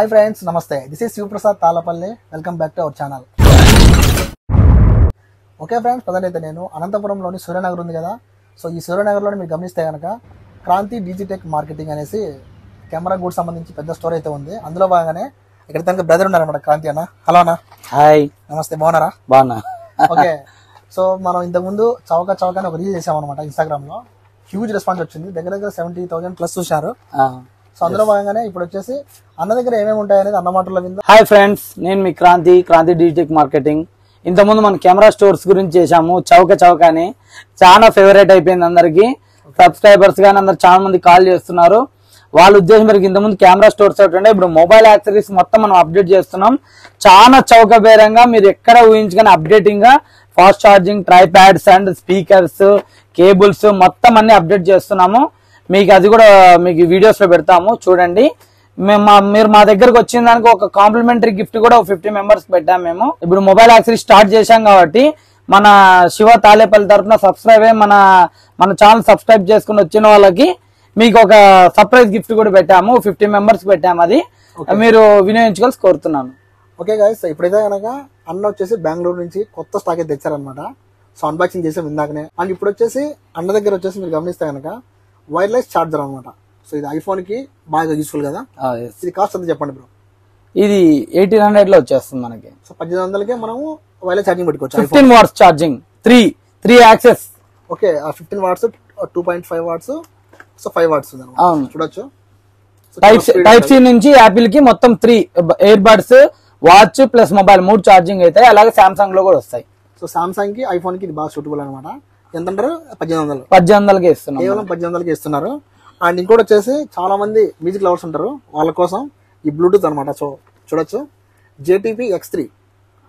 Hi friends, నమస్తే. This is Shivaprasad Talapalli. Welcome back to our channel. Okay friends, present అయితే నేను అనంతపురంలోని సూర్యనగర్ ఉంది కదా. సో ఈ సూర్యనగర్లోని మీరు గమనిస్తే కనుక క్రాంతి డిజిటెక్ మార్కెటింగ్ అనేసి కెమెరా గూడ్స్ సంబంధించి పెద్ద స్టోర్ అయితే ఉంది. అందులో భాగంగానే ఇక్కడ తనకి బ్రదర్ ఉన్నారన్నమాట, క్రాంతి అన్న. హలో అన్న. హాయ్, నమస్తే. బాగున్నారా? బాగున్నా. ఓకే, సో మనం ఇంతకుముందు చౌక ఒక రీల్ చేసామన్నమాట ఇన్స్టాగ్రామ్ లో. హ్యూజ్ రెస్పాన్స్ వచ్చింది, దగ్గర 70,000 ప్లస్ చూశారు. సో అందులో భాగంగానే ఇప్పుడు వచ్చేసి అన్న దగ్గర ఏమేమి ఉంటాయి అనేది అన్న మాటల్లో విందాం. హాయ్ ఫ్రెండ్స్, నేను మీ క్రాంతి డిజిటెక్ మార్కెటింగ్. ఇంతకుముందు మన కెమెరా స్టోర్స్ గురించి చేశాము. చౌక అని చాలా ఫేవరెట్ అయిపోయింది అందరికి. సబ్స్క్రైబర్స్ గానీ అందరు చాలా మంది కాల్ చేస్తున్నారు. వాళ్ళ ఉద్దేశం మేరకు ఇంతకుముందు కెమెరా స్టోర్స్ ఉంటే ఇప్పుడు మొబైల్ యాక్సెసరీస్ మొత్తం మనం అప్డేట్ చేస్తున్నాం. చాలా చౌకబేరంగా, మీరు ఎక్కడ ఊహించుకొని అప్డేటింగ్ గా fast charging, tripods and speakers, cables మొత్తం అన్ని అప్డేట్ చేస్తున్నాము. మీకు అది కూడా మీకు వీడియోస్ లో పెడతాము, చూడండి. మీరు మా దగ్గరకు వచ్చిన దానికి ఒక కాంప్లిమెంటరీ గిఫ్ట్ కూడా 50 మెంబర్స్ పెట్టాము మేము. ఇప్పుడు మొబైల్ యాక్సెసరీ స్టార్ట్ చేశాం కాబట్టి మన శివ తాలేపల్లి తరఫున సబ్స్క్రైబ్ అయ్యి మన ఛానల్ సబ్స్క్రైబ్ చేసుకుని వచ్చిన వాళ్ళకి మీకు ఒక సర్ప్రైజ్ గిఫ్ట్ కూడా పెట్టాము. 50 మెంబర్స్ పెట్టాము. అది మీరు వినియోగించుకోవాల్సి కోరుతున్నాను. ఓకే గైస్, ఇప్పుడైతే కనుక అన్న వచ్చేసి బెంగళూరు నుంచి కొత్త స్టాక్ అయితే తెచ్చారనమాట. సో అన్బాక్సింగ్ చేసాం ఇందాకనే. అండ్ ఇప్పుడు వచ్చేసి అన్న దగ్గర వచ్చేసి మీరు గమనిస్తే కనుక వైర్లెస్ ఛార్జర్ అనమాట. సో ఇది ఐఫోన్ కి బాగా యూస్ఫుల్ కదా. ఇది కాస్ట్ ఎంత చెప్పండి బ్రో? ఇది 1800 లో వచ్చేస్తుంది మనకి. సో 1800కే మనము వైర్లెస్ ఛార్జింగ్ పెట్టుకోవచ్చు. 15 watts charging, 3 access. Okay, 15 watts, 2.5 watts, so 5 watts ఉంది అనమాట. చూడొచ్చు. టైప్ సి నుంచి యాపిల్ కి మొత్తం 3 ear buds, watch plus mobile 3 charging అవుతాయి. అలాగే సామ్సంగ్ లో కూడా వస్తాయి. సో సామ్సంగ్ కి, ఐఫోన్ కి ఇది బాగా సూటబుల్ అనమాట. ఎంతంటారు? 1800. 1800కి ఇస్తున్నాం, కేవలం 1800కి ఇస్తున్నారు. అండ్ ఇంకోటి వచ్చేసి చాలా మంది మ్యూజిక్ లవర్స్ ఉంటారు, వాళ్ళ కోసం ఈ బ్లూటూత్ అనమాట. సో చూడొచ్చు, JTP X3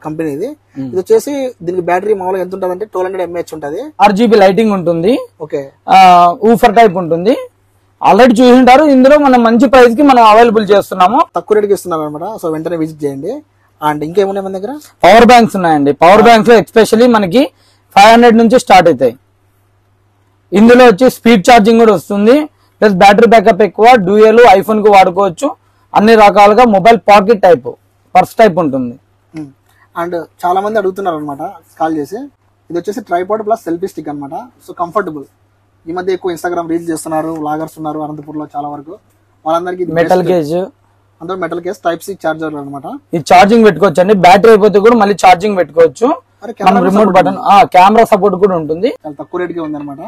కంపెనీ ఇది. ఇది వచ్చేసి దీనికి బ్యాటరీ మామూలుగా ఎంత ఉంటుంది అంటే 1200 mAh ఉంటుంది. RGB లైటింగ్ ఉంటుంది. ఓకే, ఊఫర్ టైప్ ఉంటుంది. ఆల్రెడీ చూసింటారు. ఇందులో మనం మంచి ప్రైస్ కి మనం అవైలబుల్ చేస్తున్నాము, తక్కువ రేటుకి ఇస్తున్నాం అనమాట. సో వెంటనే విజిట్ చేయండి. అండ్ ఇంకేమున్నాయి మన దగ్గర? పవర్ బ్యాంక్స్ ఉన్నాయండి. పవర్ బ్యాంక్స్ లో ఎస్పెషల్లీ మనకి 500 నుంచి స్టార్ట్ అవుతాయి. ఇందులో వచ్చి స్పీడ్ ఛార్జింగ్ కూడా వస్తుంది, ప్లస్ బ్యాటరీ బ్యాకప్ ఎక్కువ. డ్యూయల్ ఐఫోన్ కు వాడుకోవచ్చు. అన్ని రకాలుగా mobile pocket type, purse type ఉంటుంది. అండ్ చాలా మంది అడుగుతున్నారు అనమాట కాల్ చేసి. ఇది వచ్చేసి ట్రైపాడ్ ప్లస్ సెల్ఫీ స్టిక్ అనమాట. So comfortable. ఈ మధ్య ఎక్కువ ఇన్స్టాగ్రామ్ రీల్స్ చేస్తున్నారు, వ్లాగర్స్ ఉన్నారు అనంతపూర్ లో చాలా వరకు. వాళ్ళందరికీ మెటల్ కేజ్, అందరూ metal case, type C charger అనమాట. ఇది ఛార్జింగ్ పెట్టుకోవచ్చు అండి. బ్యాటరీ అయిపోతే కూడా మళ్ళీ ఛార్జింగ్ పెట్టుకోవచ్చు. రిమోట్ బటన్, కెమెరా సపోర్ట్ కూడా ఉంటుంది. చాలా తక్కువ రేటుకే ఉంది అనమాట.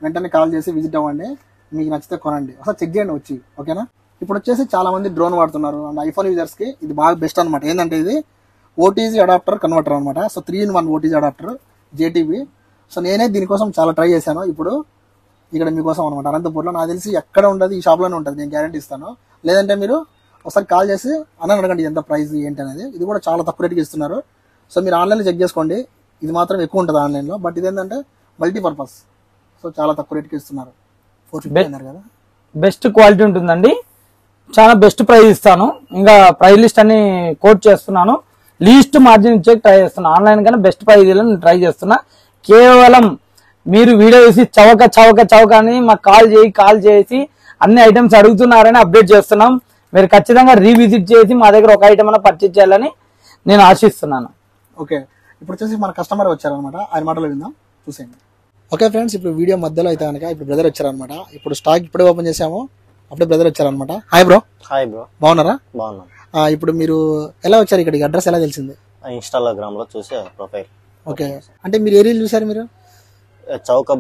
వెంటనే కాల్ చేసి విజిట్ అవ్వండి. మీకు నచ్చితే కొనండి, ఒకసారి చెక్ చేయండి వచ్చి. ఓకేనా? ఇప్పుడు వచ్చేసి చాలా మంది డ్రోన్ వాడుతున్నారు. అండ్ ఐఫోన్ యూజర్స్ కి ఇది బాగా బెస్ట్ అనమాట. ఏంటంటే ఇది OTG అడాప్టర్ కన్వర్టర్ అనమాట. So 3-in-1 OTG adapter JTP. So నేనే దీనికోసం చాలా ట్రై చేశాను. ఇప్పుడు ఇక్కడ మీకోసం అనమాట అనంతపూర్లో. నాకు తెలిసి ఎక్కడ ఉండదు, ఈ షాప్ లోనే ఉంటుంది, నేను గ్యారంటీ ఇస్తాను. లేదంటే మీరు ఒకసారి కాల్ చేసి అన్న అడగండి ఎంత ప్రైస్ ఏంటి అనేది. ఇది కూడా చాలా తక్కువ రేటుకి ఇస్తున్నారు. సో మీరు ఆన్లైన్లో చెక్ చేసుకోండి. ఇది మాత్రం ఎక్కువ ఉంటుంది ఆన్లైన్లో, బట్ ఇదేంటంటే మల్టీపర్పస్. సో చాలా తక్కువ రేటుకి ఇస్తున్నారు. 450 అన్నారు కదా. బెస్ట్ క్వాలిటీ ఉంటుందండి. చాలా బెస్ట్ ప్రైస్ ఇస్తాను. ఇంకా ప్రైస్ లిస్ట్ అన్ని కోట్ చేస్తున్నాను. లీస్ట్ మార్జిన్ ఇచ్చే ట్రై చేస్తున్నా. ఆన్లైన్ కన్నా బెస్ట్ ప్రైస్ ట్రై చేస్తున్నా. కేవలం మీరు వీడియో చూసి చౌక అని మాకు కాల్ చేసి అన్ని ఐటమ్స్ అడుగుతున్నారని అప్డేట్ చేస్తున్నాం. మీరు ఖచ్చితంగా రీవిజిట్ చేసి మా దగ్గర ఒక ఐటమ్ అయినా పర్చేజ్ చేయాలని నేను ఆశిస్తున్నాను. ఓకే, ఇప్పుడు వచ్చేసి మన కస్టమర్ వచ్చారనమాట, ఆయన మాటలు విందాం, చూసేయండి. ఓకే ఫ్రెండ్స్, ఇప్పుడు వీడియో మధ్యలో అయితే కనుక ఇప్పుడు బ్రదర్ వచ్చారనమాట. ఇప్పుడు స్టాక్ ఇప్పుడే ఓపెన్ చేసాము, అప్పుడే బ్రదర్ వచ్చారనమాట. Hi bro. Hi bro. బాగున్నారా? బాగున్నాను. ఇప్పుడు మీరు ఎలా వచ్చారు ఇక్కడికి? అడ్రస్ ఎలా తెలిసింది? ఇన్స్టాగ్రామ్ లో చూసే ప్రొఫైల్. ఓకే, అంటే మీరు ఏ రీల్ చూసారు మీరు? చౌక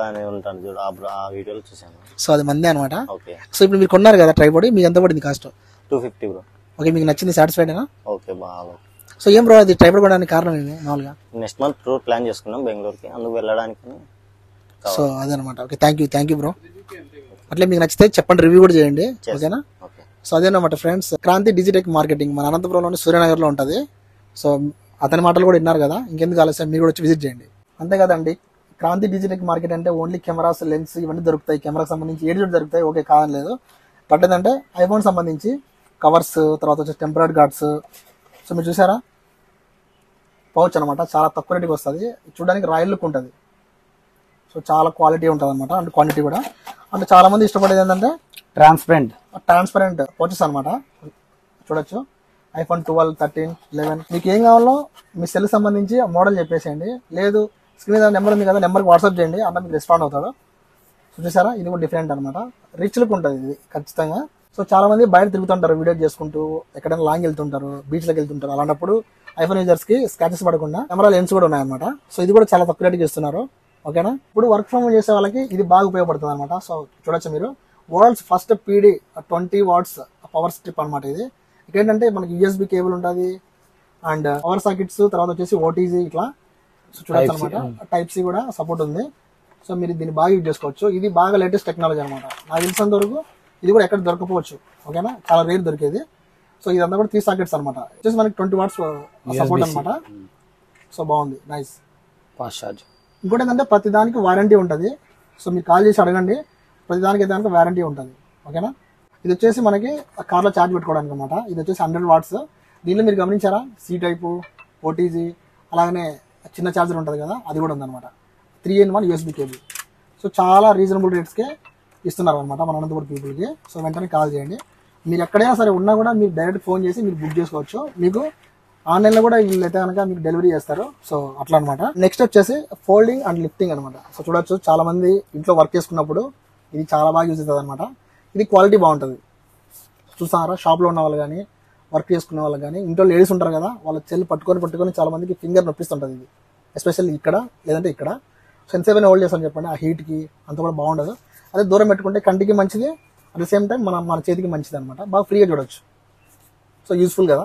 అని ఉంటాను చూడు, ఆ వీడియోలో చూసాను. సో అది మందే అనమాట. ఓకే, సో ఇప్పుడు మీరు కొన్నారు కదా ట్రైపాడ్, మీకు ఎంత పడింది కాస్ట్? 250 బ్రో. ఓకే, మీకు నచ్చింది, సాటిస్ఫైడేనా? ఓకే, బాగా. సో ఏం బ్రో, అది ట్రైపాడ్ కొనడానికి కారణం ఏమి మామూలుగా? నెక్స్ట్ మంత్ టూర్ ప్లాన్ చేసుకున్నాం బెంగళూరుకి, అందుకు వెళ్ళడానికి. సో అదనమాట. Okay, thank you bro. అట్లే మీకు నచ్చితే చెప్పండి, రివ్యూ కూడా చేయండి. ఓకేనా? సో అదేనమాట ఫ్రెండ్స్, క్రాంతి డిజిటెక్ మార్కెటింగ్ మన అనంతపురంలోని సూర్యనగర్ లో ఉంటుంది. సో అతని మాటలు కూడా విన్నారు కదా, ఇంకెందుకు ఆలస్యం, మీరు కూడా వచ్చి విజిట్ చేయండి. అంతే కదండి. క్రాంతి డిజిటెక్ మార్కెట్ అంటే ఓన్లీ కెమెరాస్, లెన్స్ ఇవన్నీ దొరుకుతాయి. కెమెరాకి సంబంధించి ఏడు దొరుకుతాయి. ఓకే, కాదని లేదు. బట్ ఏంటంటే ఐఫోన్ సంబంధించి కవర్స్, తర్వాత వచ్చి టెంపర్డ్ గార్డ్స్. సో మీరు చూసారా, పౌచ్ అనమాట. చాలా తక్కువ రేటుకి వస్తుంది. చూడడానికి రాయల్ లుక్ ఉంటుంది. సో చాలా క్వాలిటీ ఉంటుంది అనమాట, అండ్ క్వాంటిటీ కూడా. అంటే చాలా మంది ఇష్టపడేది ఏంటంటే ట్రాన్స్పరెంట్ పౌచెస్ అనమాట. చూడొచ్చు. iPhone 12, 13, 11 మీకు ఏం కావాలో మీ సెల్ సంబంధించి మోడల్ చెప్పేసేయండి. లేదు స్క్రీన్ మీద నెంబర్ ఉంది కదా, నెంబర్కి వాట్సాప్ చేయండి, అన్న మీకు రెస్పాండ్ అవుతాడు. సో చూసారా, ఇది కూడా డిఫరెంట్ అనమాట. రిచ్ లుక్ ఉంటుంది ఇది ఖచ్చితంగా. సో చాలా మంది బయట తిరుగుతుంటారు, వీడియో చేసుకుంటూ ఎక్కడైనా లాంగ్ వెళ్తుంటారు, బీచ్లోకి వెళ్తుంటారు. అలాంటప్పుడు ఐఫోన్ యూజర్స్ కి స్క్రాచెస్ పడకుండా కెమెరా లెన్స్ కూడా ఉన్నాయన్నమాట. సో ఇది కూడా చాలా తక్కువ రేటుకి ఇస్తున్నారు. ఓకేనా, ఇప్పుడు వర్క్ ఫ్రమ్ హోమ్ చేసే వాళ్ళకి ఇది బాగా ఉపయోగపడుతుంది అనమాట. సో చూడొచ్చు మీరు, world's first PD 20 watts power strip అనమాట ఇది. ఏంటంటే మనకి USB కేబుల్ ఉంటుంది అండ్ పవర్ సాకెట్స్, తర్వాత వచ్చేసి OTG ఇట్లా. సో చూడొచ్చు అనమాట, Type-C కూడా సపోర్ట్ ఉంది. సో మీరు దీన్ని బాగా యూజ్ చేసుకోవచ్చు. ఇది బాగా లేటెస్ట్ టెక్నాలజీ అనమాట. నాకు తెలిసినంత వరకు ఇది కూడా ఎక్కడ దొరకపోవచ్చు. ఓకేనా, చాలా రేర్ దొరికేది. సో ఇదంతా కూడా 3 సాకెట్స్ అనమాట. వచ్చేసి మనకి 20 watts సపోర్ట్ అనమాట. సో బాగుంది, నైస్. Fast charge. ఇంకోటి ఏంటంటే ప్రతి దానికి వారంటీ ఉంటుంది. సో మీరు కాల్ చేసి అడగండి, ప్రతి దానికి అయితే కనుక వారంటీ ఉంటుంది. ఓకేనా, ఇది వచ్చేసి మనకి కార్లో ఛార్జ్ పెట్టుకోవడానికి అనమాట. ఇది వచ్చేసి 100 watts. దీనిలో మీరు గమనించారా, C టైపు, OTG, అలాగనే చిన్న ఛార్జర్ ఉంటుంది కదా, అది కూడా ఉందన్నమాట. 3-in-1 USB cable. సో చాలా రీజనబుల్ రేట్స్కే ఇస్తున్నారు అనమాట మన అనంతపురం పీపుల్కి. సో వెంటనే కాల్ చేయండి. మీరు ఎక్కడైనా సరే ఉన్నా కూడా మీరు డైరెక్ట్ ఫోన్ చేసి మీరు బుక్ చేసుకోవచ్చు. మీకు ఆన్లైన్లో కూడా వీళ్ళైతే కనుక మీకు డెలివరీ చేస్తారు. సో అట్లా అనమాట. నెక్స్ట్ వచ్చేసి ఫోల్డింగ్ అండ్ లిఫ్టింగ్ అనమాట. సో చూడొచ్చు, చాలా మంది ఇంట్లో వర్క్ చేసుకున్నప్పుడు ఇది చాలా బాగా యూజ్ అవుతుంది అనమాట. ఇది క్వాలిటీ బాగుంటుంది. చూసారా, షాప్లో ఉన్న వాళ్ళు కానీ వర్క్ చేసుకునే వాళ్ళు కానీ, ఇంట్లో లేడీస్ ఉంటారు కదా, వాళ్ళ చెల్లి పట్టుకొని చాలా మందికి ఫింగర్ నొప్పిస్తుంటుంది ఇది, ఎస్పెషల్లీ ఇక్కడ లేదంటే ఇక్కడ. సో ఎంతసేపు హోల్డ్ చేస్తాను చెప్పండి, ఆ హీట్కి అంత కూడా బాగుండదు. అదే దూరం పెట్టుకుంటే కంటికి మంచిది, అట్ ద సేమ్ టైం మన చేతికి మంచిది అనమాట. బాగా ఫ్రీగా చూడొచ్చు. సో యూస్ఫుల్ కదా.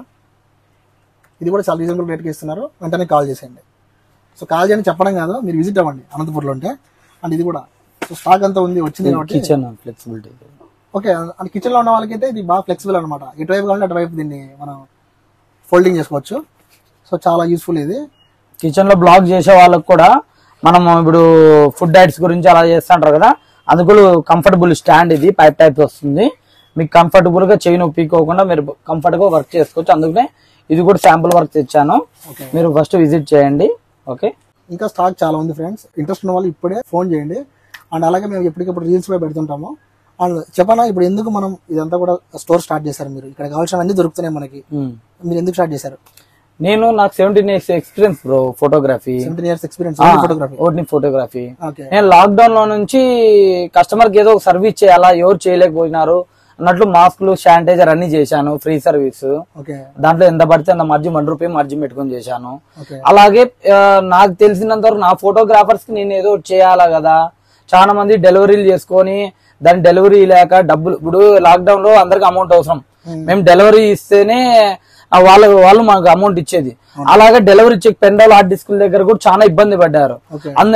ఇది కూడా చాలా రీజనబుల్ రేట్కి ఇస్తున్నారు. వెంటనే కాల్ చేసేయండి. సో కాల్ చేయని చెప్పడం కాదు, మీరు విజిట్ అవ్వండి అనంతపూర్లో ఉంటే. అండ్ ఇది కూడా సో స్టాక్ అంతా ఉంది, వచ్చింది కాబట్టి kitchen flexibility. Okay, and kitchen లో ఉన్న వాళ్ళకైతే ఇది బాగా ఫ్లెక్సిబుల్ అనమాట. ఎటువైపు కావాలంటే అటువైపు దీన్ని మనం ఫోల్డింగ్ చేసుకోవచ్చు. సో చాలా యూస్ఫుల్ ఇది. కిచెన్ లో బ్లాగ్ చేసే వాళ్ళకి కూడా మనం ఇప్పుడు ఫుడ్ డైట్స్ గురించి అలా చేస్తుంటారు కదా, అందుకు కంఫర్టబుల్ స్టాండ్ ఇది, పైప్ టైప్ వస్తుంది. మీకు కంఫర్టబుల్ గా చెయ్యి నొప్పికోకుండా మీరు కంఫర్ట్ గా వర్క్ చేసుకోవచ్చు. అందుకనే ఇది కూడా శాంపుల్ వర్క్ తెచ్చాను, మీరు ఫస్ట్ విజిట్ చేయండి. ఓకే, ఇంకా స్టాక్ చాలా ఉంది ఫ్రెండ్స్. ఇంట్రెస్ట్ ఉన్న వాళ్ళు ఇప్పుడే ఫోన్ చేయండి. అండ్ అలాగే మేము ఎప్పటికప్పుడు రీల్స్ కూడా పెడుతుంటాము. అండ్ చెప్పనా, ఇప్పుడు ఎందుకు మనం ఇదంతా కూడా స్టోర్ స్టార్ట్ చేశారు? మీరు ఇక్కడ కావాల్సినవన్నీ దొరుకుతున్నాయి మనకి. మీరు ఎందుకు స్టార్ట్ చేశారు? నాకు 17 years experience bro, photography. 17 years experience photography. నేను లాక్డౌన్ లో నుంచి కస్టమర్ కి ఏదో ఒక సర్వీస్ చేయాలా, ఎవరు చేయలేకపోయినారు అన్నట్లు మాస్కులు, శానిటైజర్ అన్ని చేశాను, ఫ్రీ సర్వీస్. దాంట్లో ఎంత పడితే అంత మార్జిన్, ₹1 మార్జిన్ పెట్టుకుని చేశాను. అలాగే నాకు తెలిసినంత వరకు నా ఫోటోగ్రాఫర్స్ కి నేను ఏదో చేయాలా కదా. చాలా మంది డెలివరీలు చేసుకొని దాని డెలివరీ లేక డబ్బులు, ఇప్పుడు లాక్డౌన్ లో అందరికి అమౌంట్ అవసరం, మేము డెలివరీ ఇస్తేనే వాళ్ళు మాకు అమౌంట్ ఇచ్చేది. అలాగే delivery check pen drive, hard disk దగ్గర కూడా చాలా ఇబ్బంది పడ్డారు.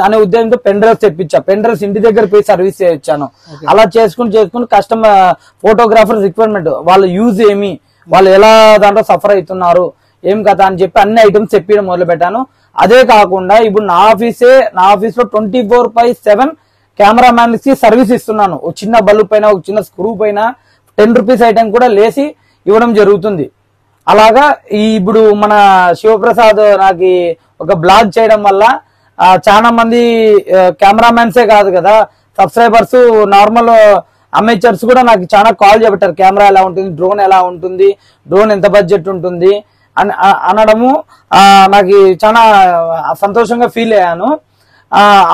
అనే ఉద్దేశంతో పెన్ డ్రైవ్స్ తెప్పించా, పెన్ డ్రైవ్స్ ఇంటి దగ్గర పోయి సర్వీస్ చేయొచ్చాను. అలా చేసుకుని కస్టమర్ ఫోటోగ్రాఫర్ రిక్వైర్మెంట్, వాళ్ళ యూజ్ ఏమి, వాళ్ళు ఎలా దాంట్లో సఫర్ అవుతున్నారు, ఏం కదా అని చెప్పి అన్ని ఐటమ్స్ చెప్పడం మొదలు పెట్టాను. అదే కాకుండా ఇప్పుడు నా ఆఫీస్ లో 24/7 కెమెరా మ్యాన్ కి సర్వీస్ ఇస్తున్నాను. ఒక చిన్న బల్బు పైన, ఒక చిన్న స్క్రూ పైన ₹10 ఐటమ్ కూడా లేసి ఇవ్వడం జరుగుతుంది. అలాగా ఇప్పుడు మన శివప్రసాద్ నాకు ఒక బ్లాగ్ చేయడం వల్ల చాలా మంది కెమెరామెన్సే కాదు కదా, సబ్స్క్రైబర్స్, నార్మల్ అమేచర్స్ కూడా నాకు చాలా కాల్ చేపట్టారు. కెమెరా ఎలా ఉంటుంది, డ్రోన్ ఎలా ఉంటుంది, డ్రోన్ ఎంత బడ్జెట్ ఉంటుంది అని అనడము నాకు చాలా సంతోషంగా ఫీల్ అయ్యాను.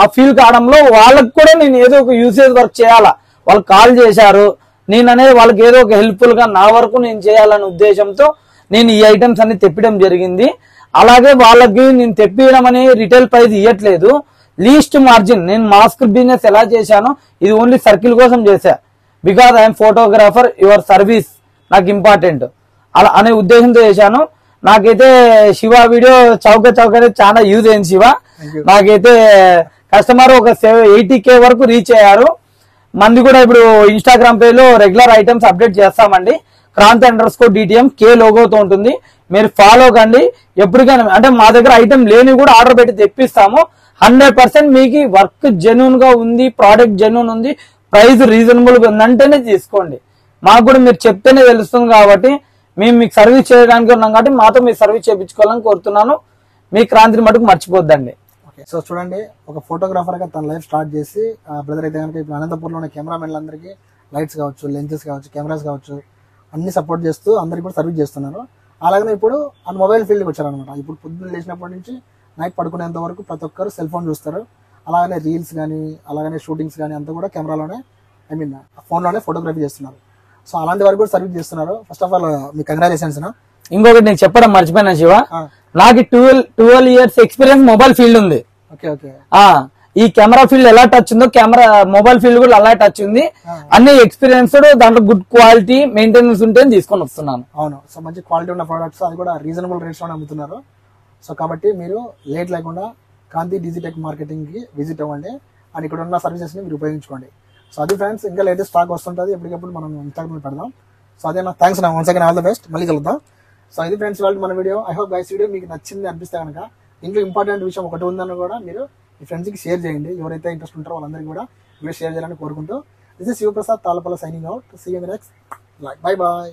ఆ ఫీల్ కావడంలో వాళ్ళకి కూడా నేను ఏదో ఒక యూసేజ్ వర్క్ చేయాలా, వాళ్ళు కాల్ చేశారు, నేను అనేది వాళ్ళకి ఏదో ఒక హెల్ప్ఫుల్ గా నా వరకు నేను చేయాలనే ఉద్దేశంతో నేను ఈ ఐటమ్స్ అన్ని తెప్పడం జరిగింది. అలాగే వాళ్ళకి నేను తెప్పియడం అనే రిటైల్ ప్రైస్ ఇవ్వట్లేదు, లీస్ట్ మార్జిన్. నేను మాస్క్ బిజినెస్ ఎలా చేశానో ఇది ఓన్లీ సర్కిల్ కోసం చేశా, because I'm photographer, your service నాకు ఇంపార్టెంట్ అలా అనే ఉద్దేశంతో చేశాను. నాకైతే శివ వీడియో చౌకనే చాలా యూజ్ అయింది శివ. నాకైతే కస్టమర్ ఒక 80K వరకు రీచ్ అయ్యారు. మంది కూడా ఇప్పుడు ఇన్స్టాగ్రామ్ పేజ్ లో రెగ్యులర్ ఐటమ్స్ అప్డేట్ చేస్తామండి. క్రాంతి_DTM K లోగోతో ఉంటుంది, మీరు ఫాలో కండి. ఎప్పటికైనా అంటే మా దగ్గర ఐటమ్ లేని కూడా ఆర్డర్ పెట్టి తెప్పిస్తాము. 100% మీకు వర్క్ జెన్యూన్ గా ఉంది, ప్రోడక్ట్ జెన్యూన్ ఉంది, ప్రైస్ రీజనబుల్ గా ఉందంటేనే తీసుకోండి. మాకు కూడా మీరు చెప్తేనే తెలుస్తుంది కాబట్టి మేము మీకు సర్వీస్ చేయడానికి ఉన్నాం కాబట్టి మాతో మీరు సర్వీస్ చేయించుకోవాలని కోరుతున్నాను. మీ క్రాంతిని మటుకు మర్చిపోద్దండి. సో చూడండి, ఒక ఫోటోగ్రాఫర్ గా తన లైఫ్ స్టార్ట్ చేసి బ్రదర్ అయితే కనుక ఇప్పుడు అనంతపూర్లో ఉన్న కెమెరామెన్లందరికీ లైట్స్ కావచ్చు, లెన్సెస్ కావచ్చు, కెమెరాస్ కావచ్చు, అన్ని సపోర్ట్ చేస్తూ అందరికి కూడా సర్వీస్ చేస్తున్నారు. అలాగనే ఇప్పుడు ఆ మొబైల్ ఫీల్డ్కి వచ్చారనమాట. ఇప్పుడు పొద్దున్న లేచినప్పటి నుంచి నైట్ పడుకునేంత వరకు ప్రతి ఒక్కరు సెల్ ఫోన్ చూస్తారు. అలాగనే రీల్స్ కానీ అలాగనే షూటింగ్స్ కానీ అంతా కూడా కెమెరాలోనే ఫోన్లోనే ఫోటోగ్రఫీ చేస్తున్నారు. సో అలాంటి వారికి కూడా సర్వీస్ చేస్తున్నారు. First of all me congratulations. ఇంకొకటి నేను చెప్పడం మర్చిపోయినా శివ, నాకు 12 years ఎక్స్పీరియన్స్ మొబైల్ ఫీల్డ్ ఉంది. Okay okay. ఈ కెమెరా ఫీల్డ్ ఎలా టచ్ ఉందో మొబైల్ ఫీల్డ్ కూడా అలా టచ్ ఉంది. అన్ని ఎక్స్పీరియన్స్ దాంట్లో గుడ్ క్వాలిటీ మెయింటెనెన్స్ ఉంటే తీసుకొని వస్తున్నాను. అవును. సో మంచి క్వాలిటీ ఉన్న ప్రొడక్ట్స్, అది కూడా రీజనబుల్ రేట్స్ లోనే అమ్ముతున్నారు. సో కాబట్టి మీరు లేట్ లేకుండా క్రాంతి డిజిటెక్ మార్కెటింగ్ కి విజిట్ అవ్వండి అండ్ ఇక్కడ ఉన్న సర్వీసెస్ ని మీరు ఉపయోగించుకోండి. సో అది ఫ్రెండ్స్, ఇంకా లేటెస్ట్ స్టాక్ వస్తుంటుంది ఎప్పటికప్పుడు మనం ఇన్స్టాగ్రామ్ పెడదాం. సో అదే నా థ్యాంక్స్ నా once again all the best. మళ్ళీ కలుద్దాం. సో ఇది ఫ్రెండ్స్ వాళ్ళు మన video. I hope guys video మీకు నచ్చింది అనిపిస్తే కనుక ఇంట్లో ఇంపార్టెంట్ విషయం ఒకటి ఉందని కూడా మీరు మీ ఫ్రెండ్స్కి షేర్ చేయండి. ఎవరైతే ఇంట్రెస్ట్ ఉంటారో వాళ్ళందరికీ కూడా వీడియో షేర్ చేయాలని కోరుకుంటూ, this is Shivaprasad Talapalla signing out. See you in the next. Bye bye.